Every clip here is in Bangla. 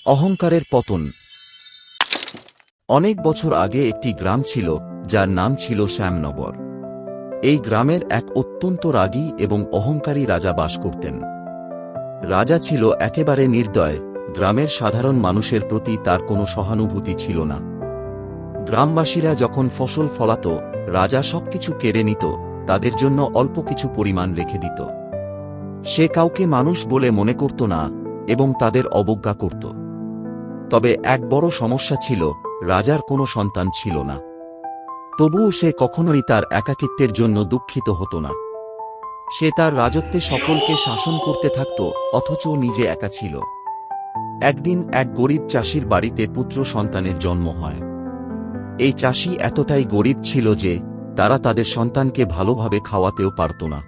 অহংকারের পতন। অনেক বছর আগে একটি গ্রাম ছিল যার নাম ছিল শ্যামনগর। এই গ্রামের এক অত্যন্ত রাগী এবং অহংকারী রাজা বাস করতেন। রাজা ছিল একেবারে নির্দয়, গ্রামের সাধারণ মানুষের প্রতি তার কোনো সহানুভূতি ছিল না। গ্রামবাসীরা যখন ফসল ফলাত, রাজা সবকিছু কেড়ে নিত, তাদের জন্য অল্প কিছু পরিমাণ রেখে দিত। সে কাউকে মানুষ বলে মনে করত না এবং তাদের অবজ্ঞা করত। তবে এক বড় সমস্যা ছিল, রাজার কোনো সন্তান ছিল না। তবুও সে কখনোই তার একাকিত্বের জন্য দুঃখিত হতো না। সে তার রাজত্বে সকলকে শাসন করতে থাকত, অথচ নিজে একা ছিল। একদিন এক গরিব চাষির বাড়িতে পুত্র সন্তানের জন্ম হয়। এই চাষি এতটাই গরিব ছিল যে তারা তাদের সন্তানকে ভালোভাবে খাওয়াতেও পারত না।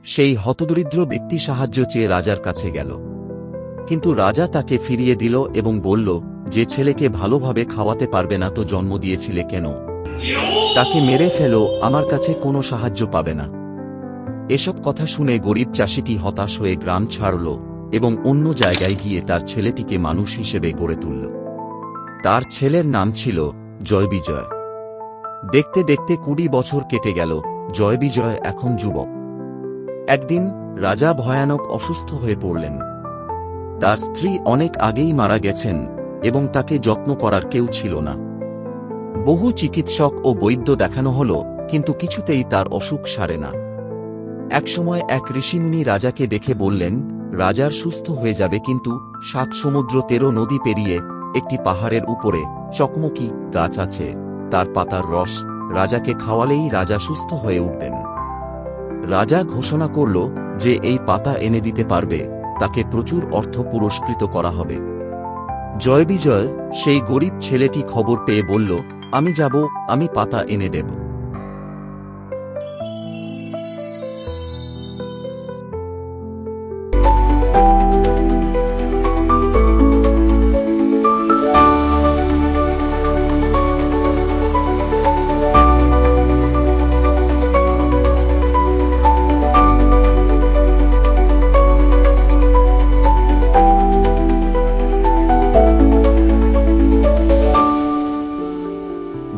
সেই হতদরিদ্র ব্যক্তি সাহায্য চেয়ে রাজার কাছে গেল, কিন্তু রাজা তাকে ফিরিয়ে দিল এবং বলল, যে ছেলেকে ভালোভাবে খাওয়াতে পারবে না তো জন্ম দিয়েছিলে কেন? তাকে মেরে ফেলো, আমার কাছে কোনো সাহায্য পাবে না। এসব কথা শুনে গরিব চাষিটি হতাশ হয়ে গ্রাম ছাড়ল এবং অন্য জায়গায় গিয়ে তার ছেলেটিকে মানুষ হিসেবে গড়ে তুলল। তার ছেলের নাম ছিল জয়বিজয়। দেখতে দেখতে 20 বছর কেটে গেল। জয়বিজয় এখন যুবক। একদিন রাজা ভয়ানক অসুস্থ হয়ে পড়লেন। তার স্ত্রী অনেক আগেই মারা গেছেন এবং তাকে যত্ন করার কেউ ছিল না। বহু চিকিৎসক ও বৈদ্য দেখানো হল, কিন্তু কিছুতেই তার অসুখ সারে না। একসময় এক ঋষিমুনি রাজাকে দেখে বললেন, রাজার সুস্থ হয়ে যাবে, কিন্তু 7 সমুদ্র 13 নদী পেরিয়ে একটি পাহাড়ের উপরে চকমকি গাছ আছে, তার পাতার রস রাজাকে খাওয়ালেই রাজা সুস্থ হয়ে উঠবেন। রাজা ঘোষণা করল, যে এই পাতা এনে দিতে পারবে তাকে প্রচুর অর্থ পুরস্কৃত করা হবে। জয়বিজয়, সেই গরিব ছেলেটি খবর পেয়ে বলল, আমি যাব, আমি পাতা এনে দেব।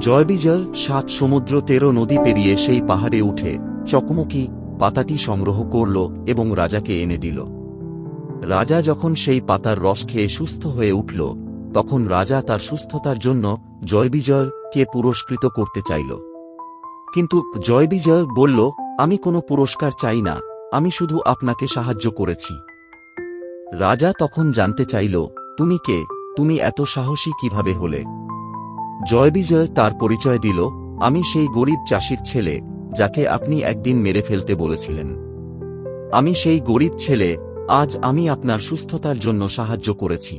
জয়বিজয় 7 সমুদ্র 13 নদী পেরিয়ে সেই পাহাড়ে উঠে চকমকি পাতাটি সংগ্রহ করল এবং রাজাকে এনে দিল। রাজা যখন সেই পাতার রস খেয়ে সুস্থ হয়ে উঠল, তখন রাজা তার সুস্থতার জন্য জয়বিজয়কে পুরস্কৃত করতে চাইল। কিন্তু জয়বিজয় বলল, আমি কোনো পুরস্কার চাই না, আমি শুধু আপনাকে সাহায্য করেছি। রাজা তখন জানতে চাইল, তুমি কে? তুমি এত সাহসী কিভাবে হলে? জয়বিজয় তার পরিচয় দিল, আমি সেই গরিব চাষির ছেলে যাকে আপনি একদিন মেরে ফেলতে বলেছিলেন। আমি সেই গরিব ছেলে, আজ আমি আপনার সুস্থতার জন্য সাহায্য করেছি।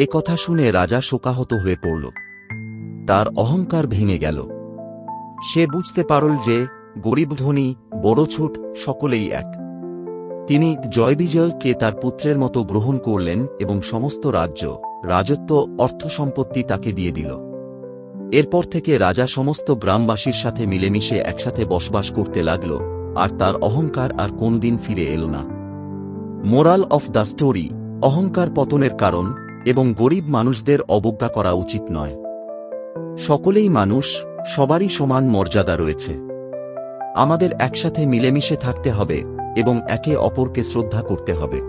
এ কথা শুনে রাজা শোকাহত হয়ে পড়ল। তার অহংকার ভেঙে গেল। সে বুঝতে পারল যে গরিব ধনী, বড় ছোট সকলেই এক। তিনি জয়বিজয়কে তার পুত্রের মতো গ্রহণ করলেন এবং সমস্ত রাজ্য, রাজত্ব, অর্থ সম্পত্তি তাকে দিয়ে দিল। এরপর থেকে রাজা সমস্ত গ্রামবাসীর সাথে মিলেমিশে একসাথে বসবাস করতে লাগল, আর তার অহংকার আর কোনদিন ফিরে এল না। মোরাল অফ দ্য স্টোরি: অহংকার পতনের কারণ এবং গরিব মানুষদের অবজ্ঞা করা উচিত নয়। সকলেই মানুষ, সবারই সমান মর্যাদা রয়েছে। আমাদের একসাথে মিলেমিশে থাকতে হবে এবং একে অপরকে শ্রদ্ধা করতে হবে।